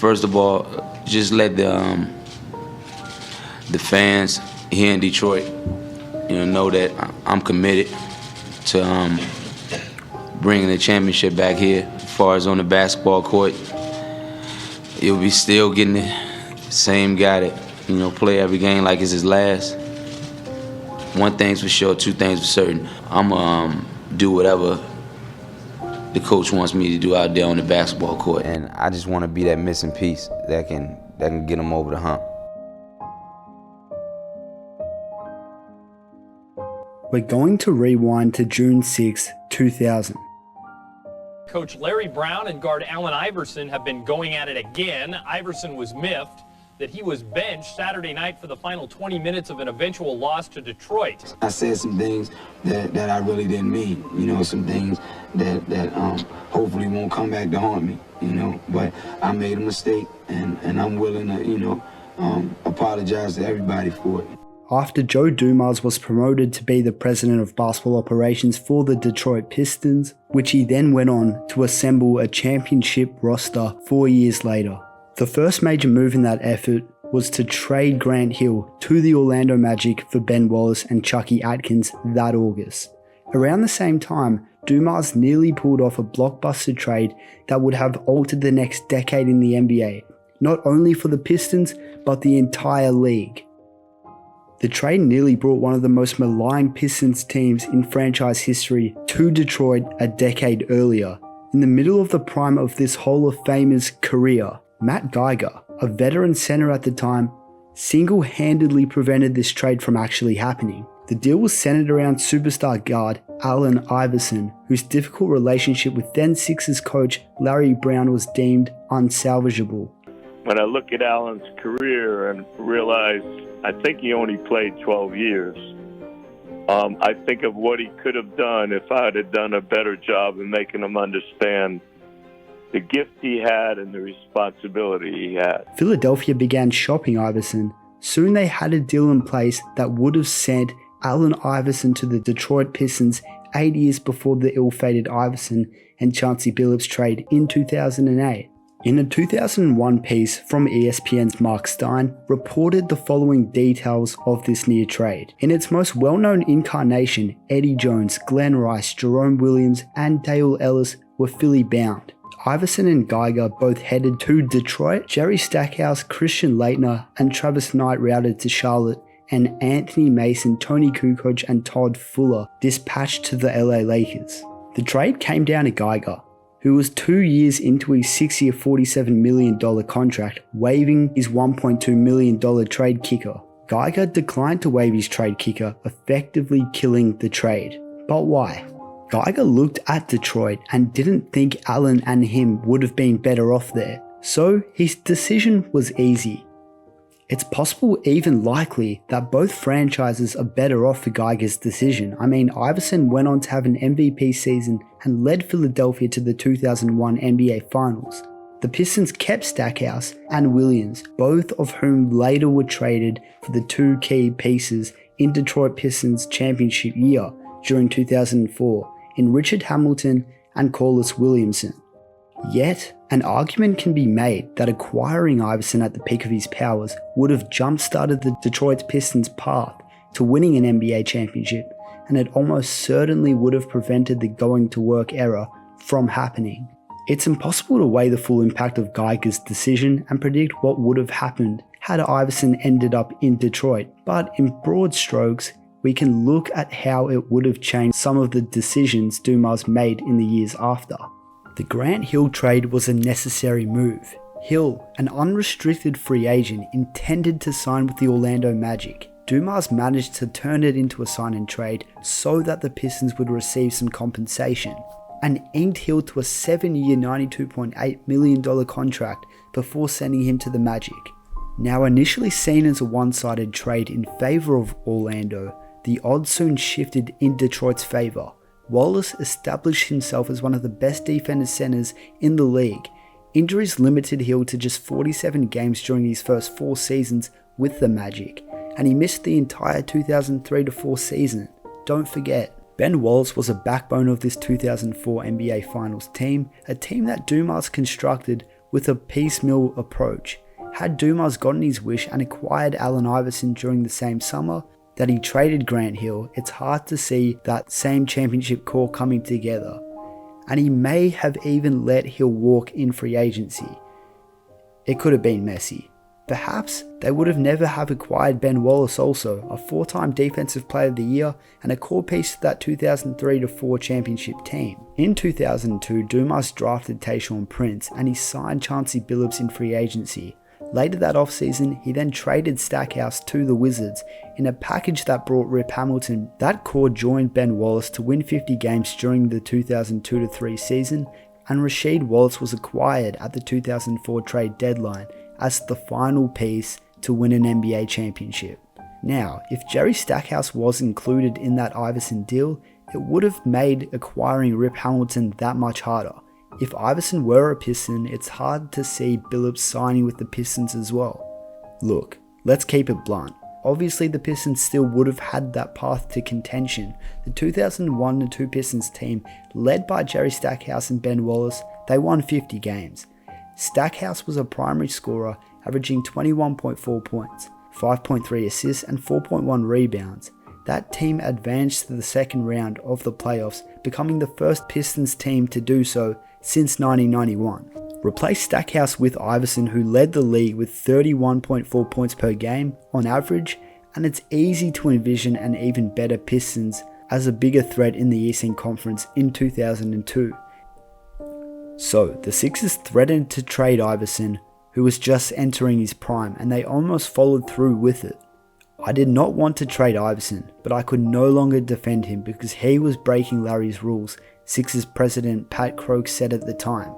First of all, just let the fans here in Detroit, know that I'm committed to bringing the championship back here. As far as on the basketball court, you'll be still getting the same guy that play every game like it's his last. One thing's for sure, two things for certain. I'm do whatever the coach wants me to do out there on the basketball court, and I just want to be that missing piece that can get him over the hump. We're going to rewind to June 6, 2000. Coach Larry Brown and guard Allen Iverson have been going at it again. Iverson was miffed that he was benched Saturday night for the final 20 minutes of an eventual loss to Detroit. I said some things that I really didn't mean, some things that hopefully won't come back to haunt me, but I made a mistake, and I'm willing to, apologize to everybody for it. After Joe Dumars was promoted to be the president of basketball operations for the Detroit Pistons, which he then went on to assemble a championship roster 4 years later. The first major move in that effort was to trade Grant Hill to the Orlando Magic for Ben Wallace and Chucky Atkins that August. Around the same time, Dumars nearly pulled off a blockbuster trade that would have altered the next decade in the NBA, not only for the Pistons, but the entire league. The trade nearly brought one of the most maligned Pistons teams in franchise history to Detroit a decade earlier. In the middle of the prime of this Hall of Famer's career, Matt Geiger, a veteran center at the time, single-handedly prevented this trade from actually happening. The deal was centered around superstar guard Allen Iverson, whose difficult relationship with then Sixers coach Larry Brown was deemed unsalvageable. When I look at Allen's career and realize I think he only played 12 years, I think of what he could have done if I had done a better job in making him understand the gift he had and the responsibility he had. Philadelphia began shopping Iverson. Soon they had a deal in place that would have sent Allen Iverson to the Detroit Pistons 8 years before the ill-fated Iverson and Chauncey Billups trade in 2008. In a 2001 piece from ESPN's Marc Stein reported the following details of this near trade. In its most well-known incarnation, Eddie Jones, Glen Rice, Jerome Williams, and Dale Ellis were Philly bound. Iverson and Geiger both headed to Detroit. Jerry Stackhouse, Christian Laettner, and Travis Knight routed to Charlotte, and Anthony Mason, Toni Kukoc, and Todd Fuller dispatched to the LA Lakers. The trade came down to Geiger, who was 2 years into his 6-year $47 million contract, waiving his $1.2 million trade kicker. Geiger declined to waive his trade kicker, effectively killing the trade. But why? Geiger looked at Detroit and didn't think Allen and him would have been better off there, so his decision was easy. It's possible, even likely, that both franchises are better off for Geiger's decision. I mean, Iverson went on to have an MVP season and led Philadelphia to the 2001 NBA Finals. The Pistons kept Stackhouse and Williams, both of whom later were traded for the two key pieces in Detroit Pistons championship year during 2004 in Richard Hamilton and Corliss Williamson. Yet, an argument can be made that acquiring Iverson at the peak of his powers would have jump-started the Detroit Pistons' path to winning an NBA championship, and it almost certainly would have prevented the going-to-work era from happening. It's impossible to weigh the full impact of Geiger's decision and predict what would have happened had Iverson ended up in Detroit, but in broad strokes, we can look at how it would have changed some of the decisions Dumars made in the years after. The Grant Hill trade was a necessary move. Hill, an unrestricted free agent, intended to sign with the Orlando Magic. Dumars managed to turn it into a sign and trade so that the Pistons would receive some compensation, and inked Hill to a 7-year $92.8 million contract before sending him to the Magic. Now initially seen as a one-sided trade in favour of Orlando, the odds soon shifted in Detroit's favour. Wallace established himself as one of the best defensive centers in the league. Injuries limited Hill to just 47 games during his first 4 seasons with the Magic, and he missed the entire 2003-04 season. Don't forget, Ben Wallace was a backbone of this 2004 NBA Finals team, a team that Dumars constructed with a piecemeal approach. Had Dumars gotten his wish and acquired Allen Iverson during the same summer that he traded Grant Hill, it's hard to see that same championship core coming together. And he may have even let Hill walk in free agency. It could have been messy. Perhaps they would have never have acquired Ben Wallace also, a 4-time Defensive Player of the Year and a core piece to that 2003-4 championship team. In 2002, Dumars drafted Tayshaun Prince and he signed Chauncey Billups in free agency. Later that offseason, he then traded Stackhouse to the Wizards in a package that brought Rip Hamilton. That core joined Ben Wallace to win 50 games during the 2002-3 season, and Rasheed Wallace was acquired at the 2004 trade deadline as the final piece to win an NBA championship. Now, if Jerry Stackhouse was included in that Iverson deal, it would have made acquiring Rip Hamilton that much harder. If Iverson were a Piston, it's hard to see Billups signing with the Pistons as well. Look, let's keep it blunt. Obviously the Pistons still would have had that path to contention. The 2001-2 Pistons team, led by Jerry Stackhouse and Ben Wallace, they won 50 games. Stackhouse was a primary scorer, averaging 21.4 points, 5.3 assists and 4.1 rebounds. That team advanced to the second round of the playoffs, becoming the first Pistons team to do so since 1991. Replace Stackhouse with Iverson, who led the league with 31.4 points per game on average, and it's easy to envision an even better Pistons as a bigger threat in the Eastern Conference in 2002. So, the Sixers threatened to trade Iverson, who was just entering his prime, and they almost followed through with it. I did not want to trade Iverson, but I could no longer defend him because he was breaking Larry's rules, Sixers president Pat Croak said at the time.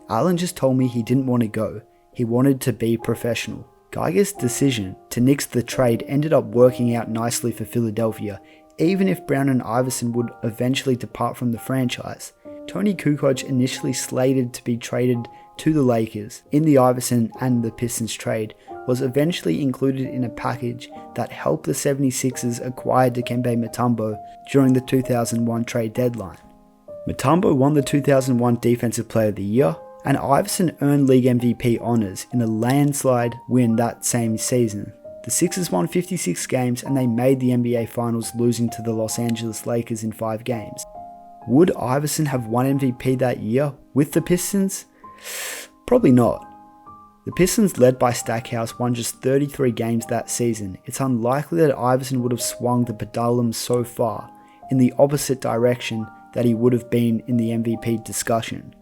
Allen just told me he didn't want to go, he wanted to be professional. Geiger's decision to nix the trade ended up working out nicely for Philadelphia, even if Brown and Iverson would eventually depart from the franchise. Toni Kukoc, initially slated to be traded to the Lakers in the Iverson and the Pistons trade, was eventually included in a package that helped the 76ers acquire Dikembe Mutombo during the 2001 trade deadline. Mutombo won the 2001 Defensive Player of the Year, and Iverson earned league MVP honors in a landslide win that same season. The Sixers won 56 games and they made the NBA Finals, losing to the Los Angeles Lakers in 5 games. Would Iverson have won MVP that year with the Pistons? Probably not. The Pistons, led by Stackhouse, won just 33 games that season. It's unlikely that Iverson would have swung the pendulum so far in the opposite direction that he would have been in the MVP discussion.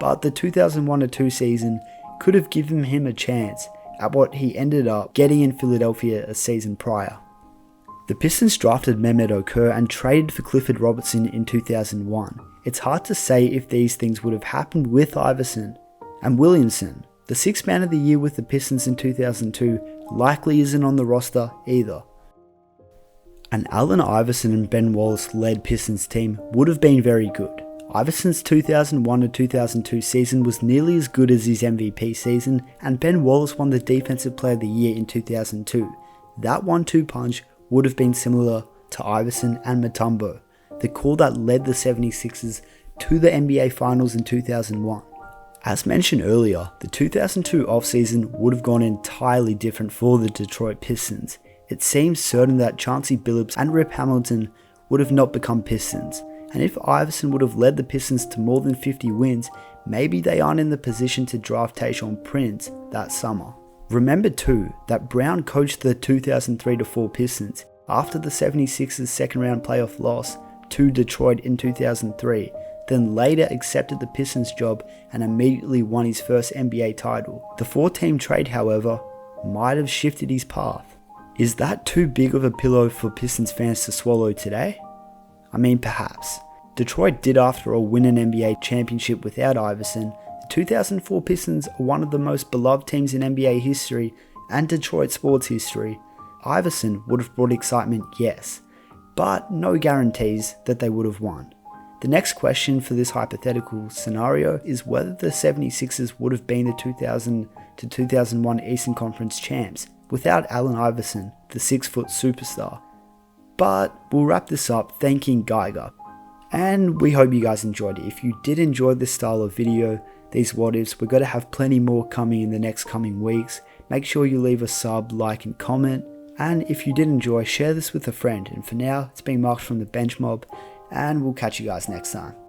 But the 2001-2 season could have given him a chance at what he ended up getting in Philadelphia a season prior. The Pistons drafted Mehmet Okur and traded for Clifford Robertson in 2001. It's hard to say if these things would have happened with Iverson. And Williamson, the 6th man of the year with the Pistons in 2002, likely isn't on the roster either. An Allen Iverson and Ben Wallace led Pistons team would have been very good. Iverson's 2001-2002 season was nearly as good as his MVP season, and Ben Wallace won the Defensive Player of the Year in 2002. That 1-2 punch would have been similar to Iverson and Mutombo, the core that led the 76ers to the NBA Finals in 2001. As mentioned earlier, the 2002 offseason would have gone entirely different for the Detroit Pistons. It seems certain that Chauncey Billups and Rip Hamilton would have not become Pistons, and if Iverson would have led the Pistons to more than 50 wins, maybe they aren't in the position to draft Tayshaun Prince that summer. Remember too that Brown coached the 2003-4 Pistons after the 76ers' second round playoff loss to Detroit in 2003, then later accepted the Pistons job and immediately won his first NBA title. The 4-team trade, however, might have shifted his path. Is that too big of a pillow for Pistons fans to swallow today? I mean, perhaps. Detroit did after all win an NBA championship without Iverson. The 2004 Pistons are one of the most beloved teams in NBA history and Detroit sports history. Iverson would have brought excitement, yes, but no guarantees that they would have won. The next question for this hypothetical scenario is whether the 76ers would have been the 2000-2001 Eastern Conference champs without Allen Iverson, the 6-foot superstar. But we'll wrap this up thanking Geiger. And we hope you guys enjoyed it. If you did enjoy this style of video, these what ifs. We're going to have plenty more coming in the next coming weeks. Make sure you leave a sub, like and comment. And if you did enjoy, share this with a friend. And for now, it's been Mark from the Bench Mob, and we'll catch you guys next time.